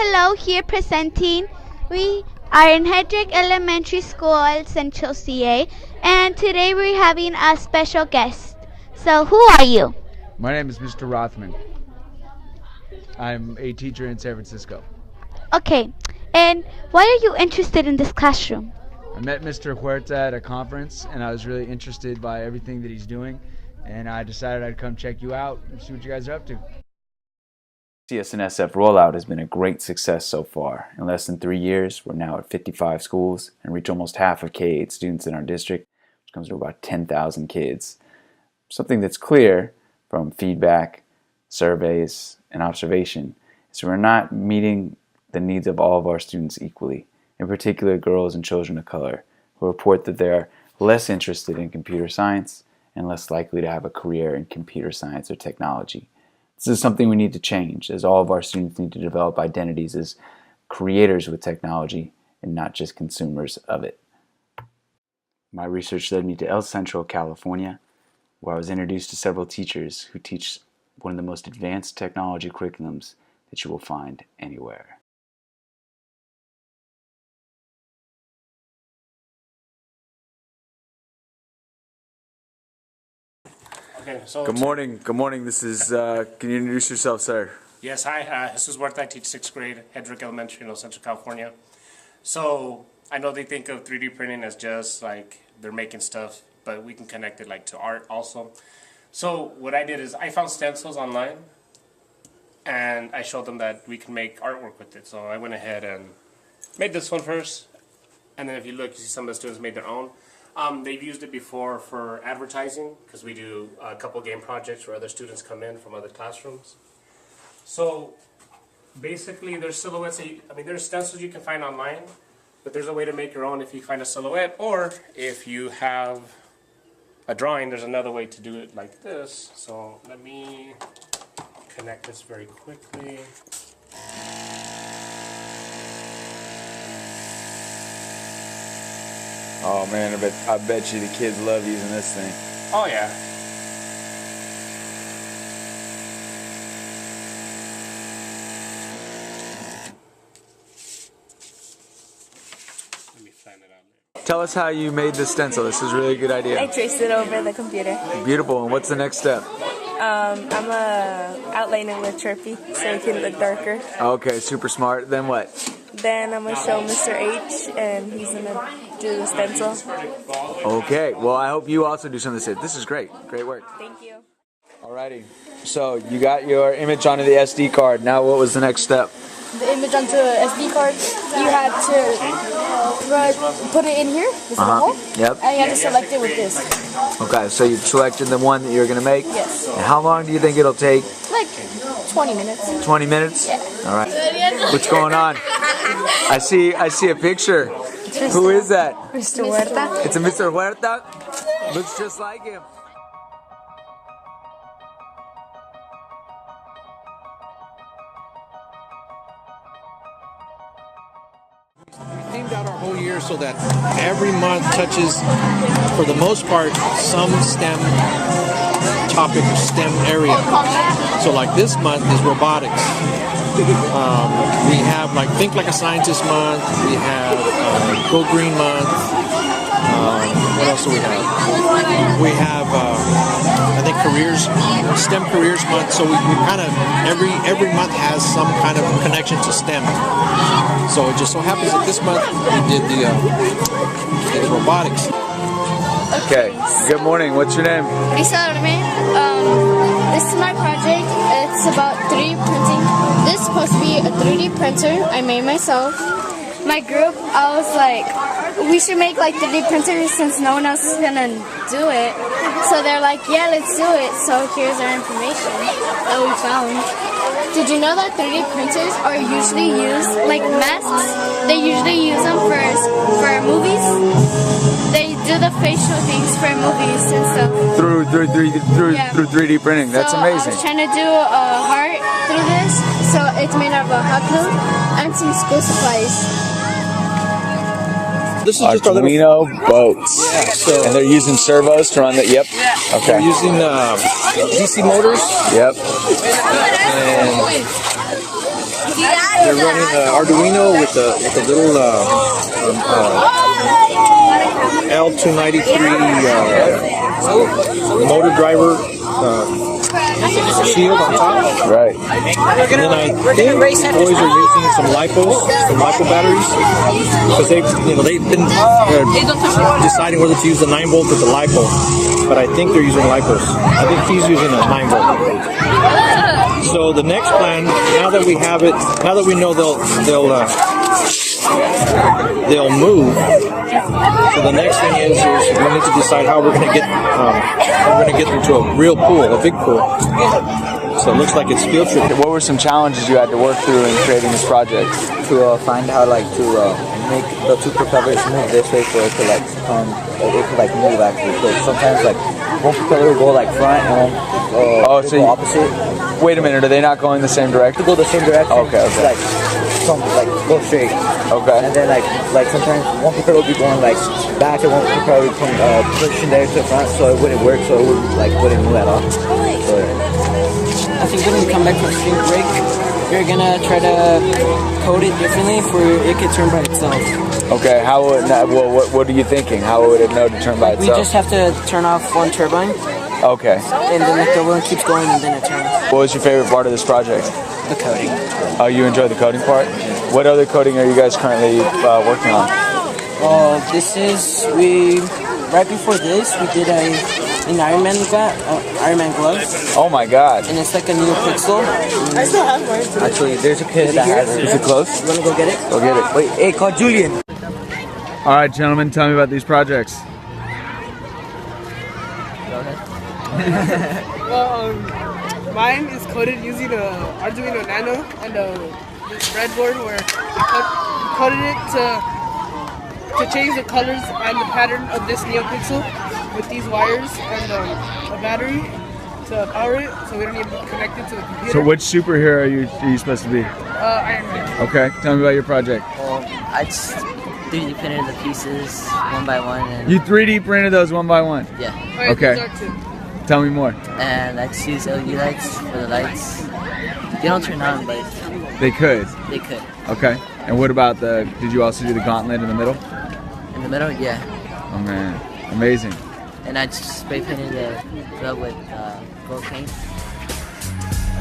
Hello, here presenting. We are in Hedrick Elementary School, Central CA, and today we're having a special guest. So, who are you? My name is Mr. Rothman. I'm a teacher in San Francisco. Okay, and why are you interested in this classroom? I met Mr. Huerta at a conference, and I was really interested by everything that he's doing, and I decided I'd come check you out and see what you guys are up to. CSNSF rollout has been a great success so far. In less than 3 years, we're now at 55 schools and reach almost half of K-8 students in our district, which comes to about 10,000 kids. Something that's clear from feedback, surveys, and observation is we're not meeting the needs of all of our students equally, in particular girls and children of color, who report that they're less interested in computer science and less likely to have a career in computer science or technology. This is something we need to change, as all of our students need to develop identities as creators with technology and not just consumers of it. My research led me to El Centro, California, where I was introduced to several teachers who teach one of the most advanced technology curriculums that you will find anywhere. Okay, so Good morning. This is, can you introduce yourself, sir? Yes, hi, Jesus Huerta. I teach 6th grade, Hedrick Elementary in Central California. So I know they think of 3D printing as just like they're making stuff, but we can connect it like to art also. So what I did is I found stencils online, and I showed them that we can make artwork with it. So I went ahead and made this one first, and then if you look, you see some of the students made their own. They've used it before for advertising, because we do a couple game projects where other students come in from other classrooms. So basically there's silhouettes, there's stencils you can find online, but there's a way to make your own if you find a silhouette, or if you have a drawing, there's another way to do it like this. So let me connect this very quickly. Oh man, I bet you the kids love using this thing. Oh yeah. Let me fan it out. Tell us how you made this stencil. This is a really good I idea. traced it over the computer. Beautiful. And what's the next step? I'm gonna outline it with Sharpie so it can look darker. Okay, super smart. Then what? Then I'm gonna show Mr. H, and he's gonna do the stencil. Okay. Well, I hope you also do something. This is great. Great work. Thank you. Alrighty. So you got your image onto the SD card. Now what was the next step? The image onto an SD card, you had to put it in here, this hole, Yep. and you had to select it with this. Okay, so you selected the one that you're going to make? Yes. And how long do you think it'll take? Like 20 minutes. 20 minutes? Yeah. All right. What's going on? I see a picture. Who is that? Mr. Huerta. It's a Mr. Huerta? Looks just like him. We themed out our whole year so that every month touches, for the most part, some STEM topic or STEM area. So like this month is robotics. We have like Think Like a Scientist month. We have Go Green month. What else do we have? We have I think careers, STEM careers month. So we kind of every month has some kind of connection to STEM. So it just so happens that this month we did the robotics. Okay. Good morning. What's your name? This is my project. It's about 3D printing. This is supposed to be a 3D printer I made myself. My group, I was like, we should make like 3D printers since no one else is gonna do it. So they're like, yeah, let's do it. So here's our information that we found. Did you know that 3D printers are usually used, like masks, they usually use them for movies? They do the facial things for movies and stuff. Through 3D printing. That's so amazing. I was trying to do a heart through this, so it's made out of a hot glue and some school supplies. This is just our Arduino boats. Yeah, so And they're using servos to run the, yep. Okay. we're using DC motors. Yep. And they're running Arduino with a little L293 motor driver shield on top. Right. And then I think boys are using some lipo batteries because they've been deciding whether to use the 9-volt or the lipo, but I think they're using lipos. I think he's using a 9-volt. So the next plan, now that we have it, now that we know they'll move. So the next thing is we need to decide how we're going to get them to a real pool, a big pool. So it looks like it's field trip. What were some challenges you had to work through in creating this project? To find how to make the two propellers move this way for it to move actually. So sometimes one propeller will go front and one go opposite. Wait a minute, are they not going the same direction? To go the same direction. Okay. Go straight. Okay. And then sometimes one propeller will be going back and one propeller will come pushing there to the front, so it wouldn't work, so it wouldn't move at all. So, I think when we come back from spring break, we're gonna try to code it differently for it could turn by itself. Okay, how would what are you thinking? How would it know to turn by itself? We just have to turn off one turbine. Okay. And then the one keeps going and then it turns. What was your favorite part of this project? The coding. Oh, you enjoyed the coding part? What other coding are you guys currently working on? Well, right before this, we did an Iron Man glove. Oh my God. And it's like a new pixel. I still have mine. Actually, there's a kid that has it. Is it close? You wanna go get it? Go get it. Wait, hey, call Julian. All right, gentlemen, tell me about these projects. Well, mine is coded using a Arduino Nano and this breadboard where I coded it to change the colors and the pattern of this NeoPixel with these wires and a battery to power it, so we don't need to connect it to the computer. So which superhero are you supposed to be? Iron Man. Okay, tell me about your project. Well, I just 3D printed the pieces one by one. And You 3D printed those one by one? Yeah. Okay. Tell me more. And I just used LED lights for the lights. They don't turn on, but They could. they could. Okay. And what about did you also do the gauntlet in the middle? In the middle, yeah. Oh man, amazing. And I just spray painted the glove with gold paint.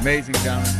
Amazing, gentlemen.